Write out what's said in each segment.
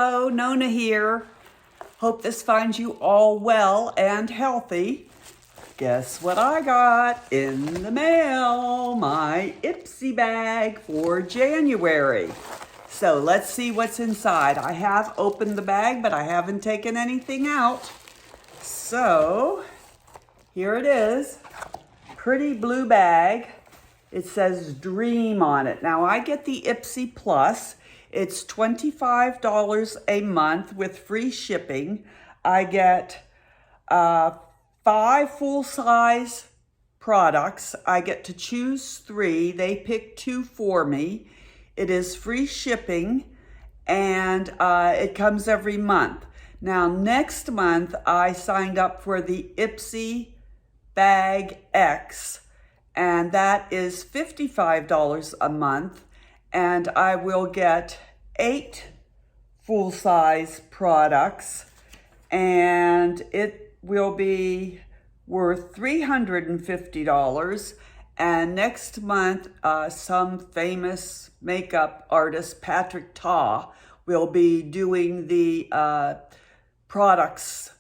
Hello, Nona here. Hope this finds you all well and healthy. Guess what I got in the mail? My Ipsy bag for January. So let's see what's inside. I have opened the bag, but I haven't taken anything out. So here it is. Pretty blue bag. It says Dream on it. Now I get the Ipsy Plus. It's $25 a month with free shipping. I get 5 full-size products. I get to choose 3. They pick 2 for me. It is free shipping, and it comes every month. Now, next month, I signed up for the Ipsy Bag X, and that is $55 a month, and I will get 8 full-size products, and it will be worth $350. And next month, some famous makeup artist, Patrick Ta, will be doing the products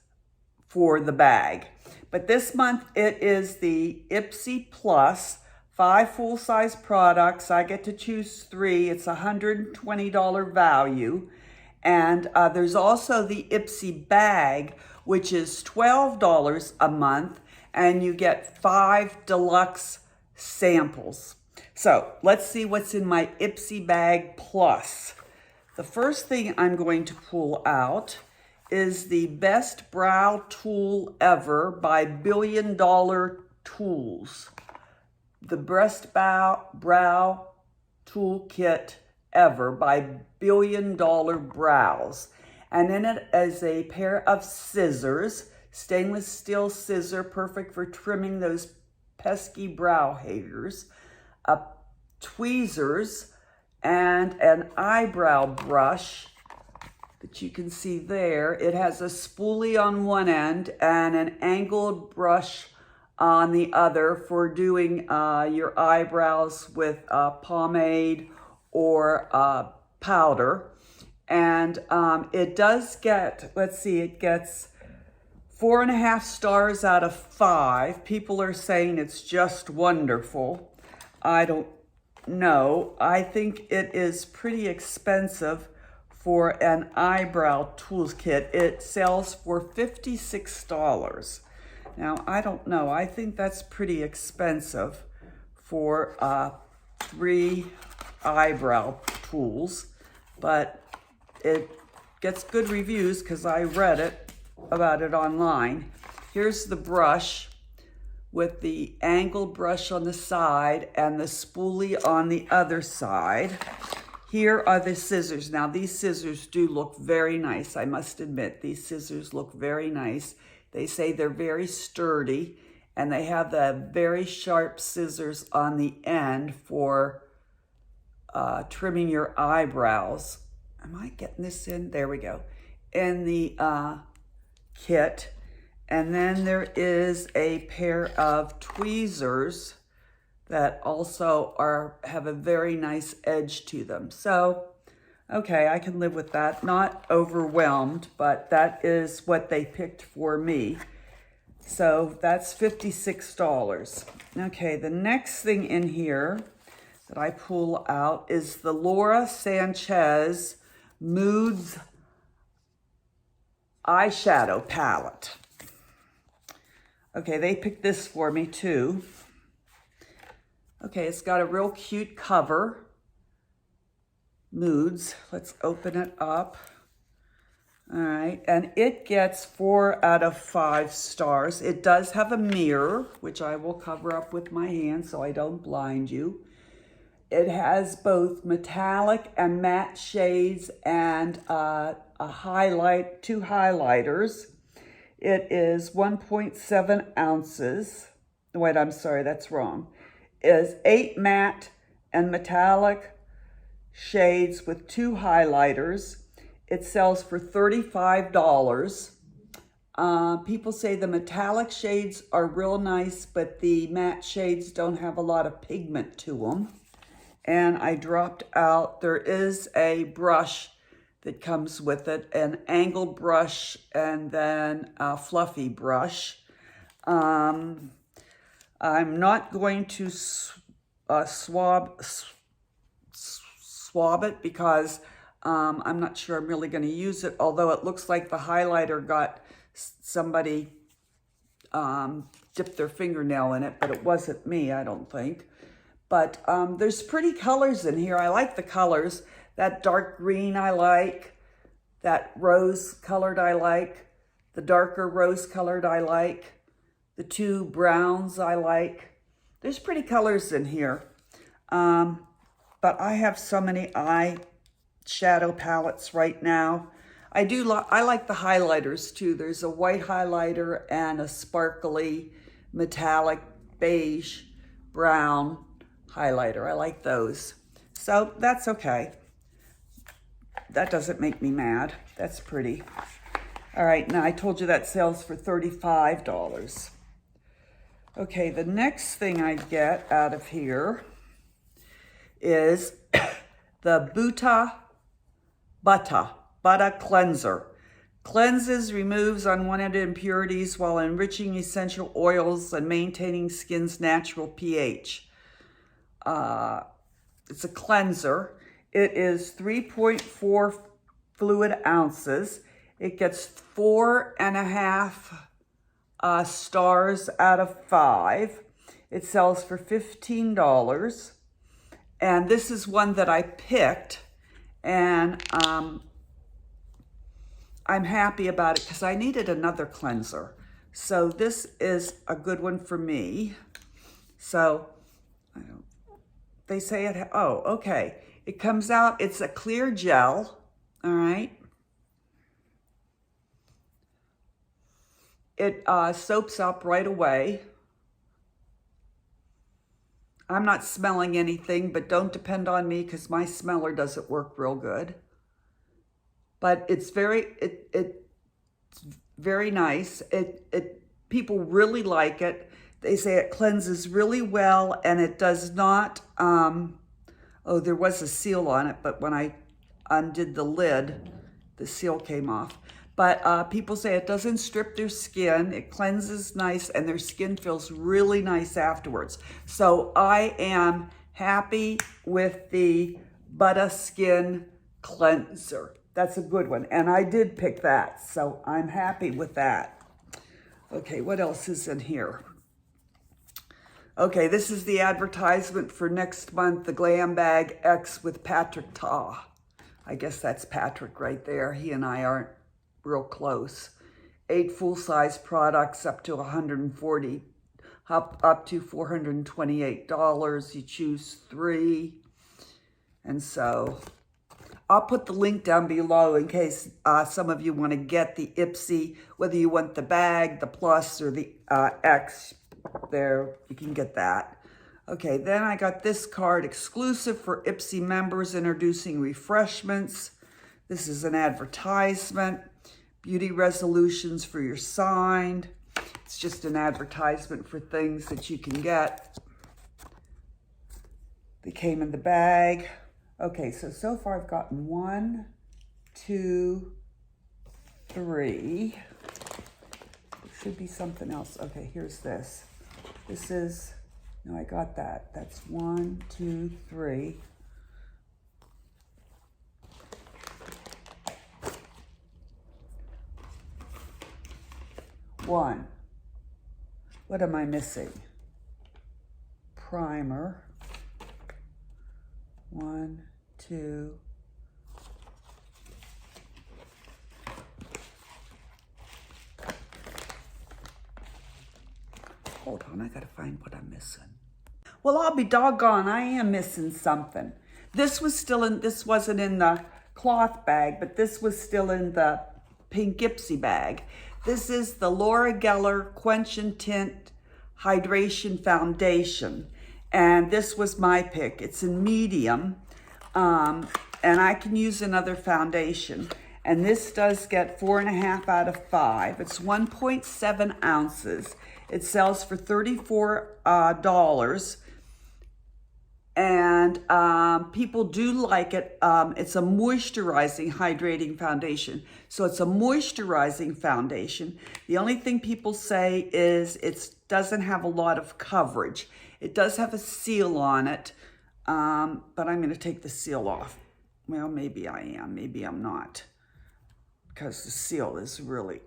for the bag. But this month, it is the Ipsy Plus, 5 full-size products. I get to choose 3. It's a $120 value. And there's also the Ipsy bag, which is $12 a month, and you get 5 deluxe samples. So let's see what's in my Ipsy Bag Plus. The first thing I'm going to pull out is the Best Brow Tool Ever by Billion Dollar Tools. The Best Brow Toolkit Ever by Billion Dollar Brows. And in it is a pair of scissors, stainless steel scissor, perfect for trimming those pesky brow haters, tweezers, and an eyebrow brush that you can see there. It has a spoolie on one end and an angled brush on the other for doing your eyebrows with pomade or powder. And it does get, let's see, it gets 4.5 stars out of 5. People are saying it's just wonderful. I don't know. I think it is pretty expensive for an eyebrow tools kit. It sells for $56. Now, I don't know. I think that's pretty expensive for 3 eyebrow tools, but it gets good reviews because I read about it online. Here's the brush with the angled brush on the side and the spoolie on the other side. Here are the scissors. Now these scissors do look very nice. I must admit, these scissors look very nice. They say they're very sturdy, and they have the very sharp scissors on the end for trimming your eyebrows. Am I getting this in? There we go. In the kit. And then there is a pair of tweezers that also have a very nice edge to them. So, okay, I can live with that. Not overwhelmed, but that is what they picked for me. So that's $56. Okay, the next thing in here that I pull out is the Laura Sanchez Moods eyeshadow palette. Okay, they picked this for me too. Okay, it's got a real cute cover. Moods. Let's open it up. All right, and it gets 4 out of 5 stars. It does have a mirror, which I will cover up with my hand so I don't blind you. It has both metallic and matte shades and a highlight, 2 highlighters. It is 1.7 ounces. Wait, I'm sorry, that's wrong. It is 8 matte and metallic shades with 2 highlighters. It sells for $35. People say the metallic shades are real nice, but the matte shades don't have a lot of pigment to them. And I dropped out, there is a brush that comes with it, an angled brush, and then a fluffy brush. I'm not going to swab it because I'm not sure I'm really going to use it, although it looks like the highlighter got somebody dipped their fingernail in it, but it wasn't me, I don't think. But there's pretty colors in here. I like the colors. That dark green I like. That rose colored I like. The darker rose colored I like. The two browns I like. There's pretty colors in here. But I have so many eyeshadow palettes right now. I like the highlighters too. There's a white highlighter and a sparkly metallic beige brown highlighter. I like those. So that's okay. That doesn't make me mad. That's pretty. All right, now I told you that sells for $35. Okay, the next thing I get out of here is the Butter Cleanser. Cleanses, removes unwanted impurities while enriching essential oils and maintaining skin's natural pH. It's a cleanser. It is 3.4 fluid ounces. It gets 4.5 stars out of 5. It sells for $15. And this is one that I picked, and I'm happy about it because I needed another cleanser. So this is a good one for me. So they say it, oh, okay. It comes out, it's a clear gel, all right? It soaps up right away. I'm not smelling anything, but don't depend on me because my smeller doesn't work real good. But it's very nice. People really like it. They say it cleanses really well, and it does not, oh, there was a seal on it, but when I undid the lid, the seal came off. But people say it doesn't strip their skin, it cleanses nice, and their skin feels really nice afterwards. So I am happy with the Butter Skin Cleanser. That's a good one, and I did pick that, so I'm happy with that. Okay, what else is in here? Okay, this is the advertisement for next month, the Glam Bag X with Patrick Ta. I guess that's Patrick right there. He and I aren't real close. 8 full-size products up to $140, up to $428. You choose 3. And so I'll put the link down below in case some of you want to get the Ipsy, whether you want the bag, the Plus, or the X. There, you can get that. Okay, then I got this card, exclusive for Ipsy members, introducing refreshments. This is an advertisement. Beauty resolutions for your sign. It's just an advertisement for things that you can get. They came in the bag. Okay, so far I've gotten 1, 2, 3. There should be something else. Okay, here's this. This is, no, I got that. That's 1, 2, 3. One. What am I missing? Primer. 1, 2. Hold on, I gotta find what I'm missing. Well, I'll be doggone, I am missing something. This wasn't in the cloth bag, but this was still in the pink Ipsy bag. This is the Laura Geller Quench and Tint Hydration Foundation. And this was my pick. It's in medium. And I can use another foundation. And this does get 4.5 out of 5. It's 1.7 ounces. It sells for $34. And people do like it. It's a moisturizing, hydrating foundation. So it's a moisturizing foundation. The only thing people say is it doesn't have a lot of coverage. It does have a seal on it, but I'm going to take the seal off. Well, maybe I am, maybe I'm not, because the seal is really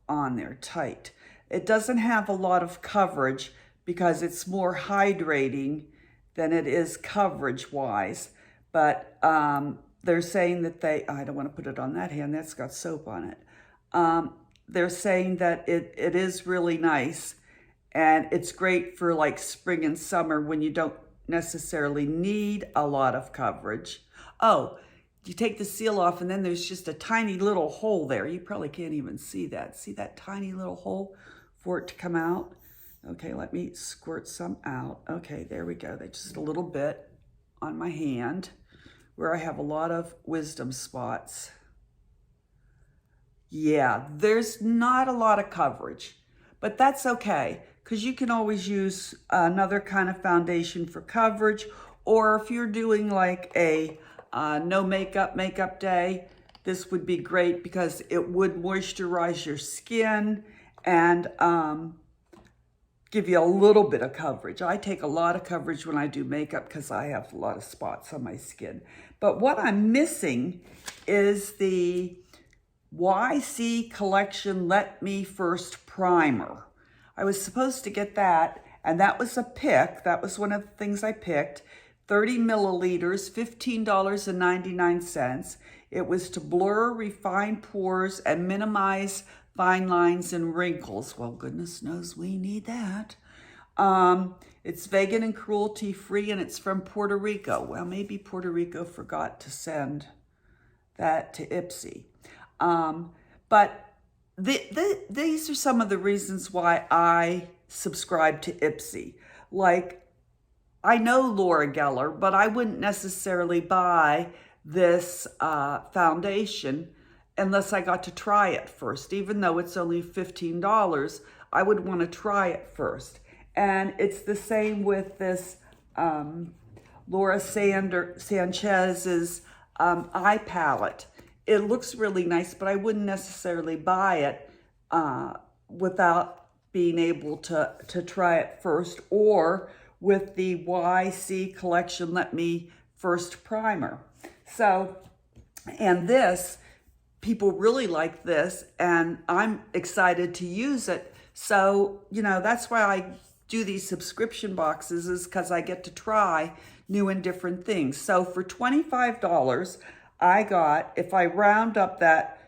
on there tight. It doesn't have a lot of coverage because it's more hydrating than it is coverage-wise. But they're saying that I don't want to put it on that hand, that's got soap on it. They're saying that it is really nice, and it's great for like spring and summer when you don't necessarily need a lot of coverage. Oh, you take the seal off and then there's just a tiny little hole there. You probably can't even see that. See that tiny little hole for it to come out? Okay, let me squirt some out. Okay, there we go. That's just a little bit on my hand where I have a lot of wisdom spots. Yeah, there's not a lot of coverage, but that's okay because you can always use another kind of foundation for coverage, or if you're doing like a no makeup day, this would be great because it would moisturize your skin and give you a little bit of coverage. I take a lot of coverage when I do makeup because I have a lot of spots on my skin. But what I'm missing is the YC Collection Let Me First Primer. I was supposed to get that, and that was a pick. That was one of the things I picked. 30 milliliters, $15.99. It was to blur, refine pores, and minimize fine lines and wrinkles. Well, goodness knows we need that. It's vegan and cruelty-free, and it's from Puerto Rico. Well, maybe Puerto Rico forgot to send that to Ipsy. But these are some of the reasons why I subscribe to Ipsy. Like, I know Laura Geller, but I wouldn't necessarily buy this foundation unless I got to try it first. Even though it's only $15, I would want to try it first. And it's the same with this Laura Sanchez's eye palette. It looks really nice, but I wouldn't necessarily buy it without being able to try it first, or with the YC Collection Let Me First Primer. So, and this, people really like this, and I'm excited to use it. So, you know, that's why I do these subscription boxes, is because I get to try new and different things. So for $25, I got, if I round up that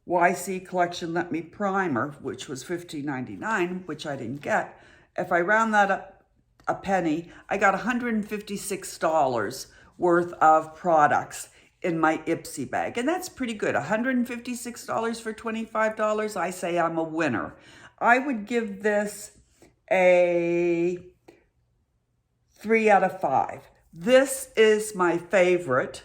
YC Collection Let Me Primer, which was $15.99, which I didn't get, if I round that up a penny, I got $156 worth of products in my Ipsy bag. And that's pretty good. $156 for $25. I say I'm a winner. I would give this a 3 out of 5. This is my favorite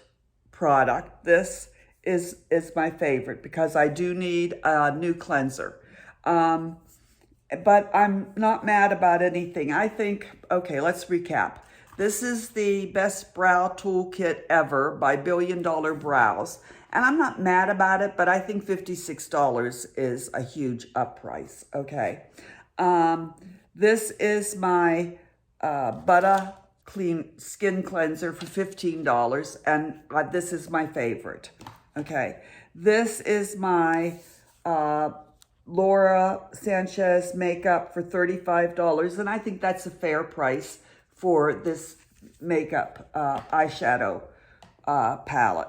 product. This is my favorite because I do need a new cleanser. But I'm not mad about anything. I think, okay, let's recap. This is the best brow toolkit ever by Billion Dollar Brows. And I'm not mad about it, but I think $56 is a huge up price, okay? This is my Butter Clean Skin Cleanser for $15, and this is my favorite, okay? This is my Laura Sanchez makeup for $35, and I think that's a fair price for this makeup eyeshadow palette.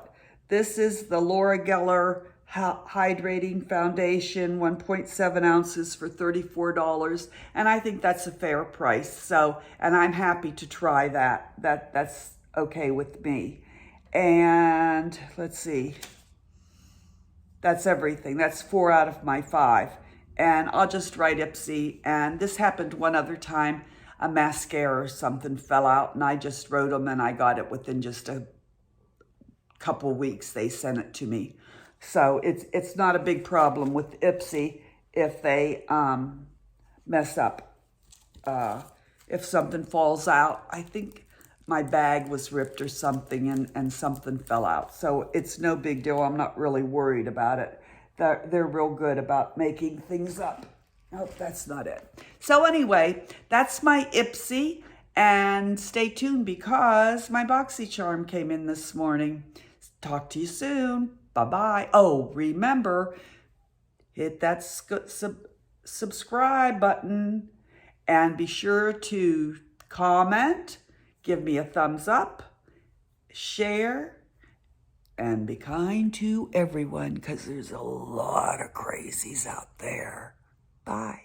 This is the Laura Geller Hydrating Foundation, 1.7 ounces for $34, and I think that's a fair price. So, and I'm happy to try that. That's okay with me. And let's see. That's everything. That's 4 out of my 5. And I'll just write Ipsy. And this happened one other time. A mascara or something fell out, and I just wrote them, and I got it within just a couple weeks. They sent it to me. So it's not a big problem with Ipsy if they mess up. If something falls out, I think my bag was ripped or something and something fell out. So it's no big deal. I'm not really worried about it. They're real good about making things up. Oh, that's not it. So anyway, that's my Ipsy. And stay tuned because my BoxyCharm came in this morning. Talk to you soon. Bye-bye. Oh, remember, hit that subscribe button and be sure to comment, give me a thumbs up, share, and be kind to everyone because there's a lot of crazies out there. Bye.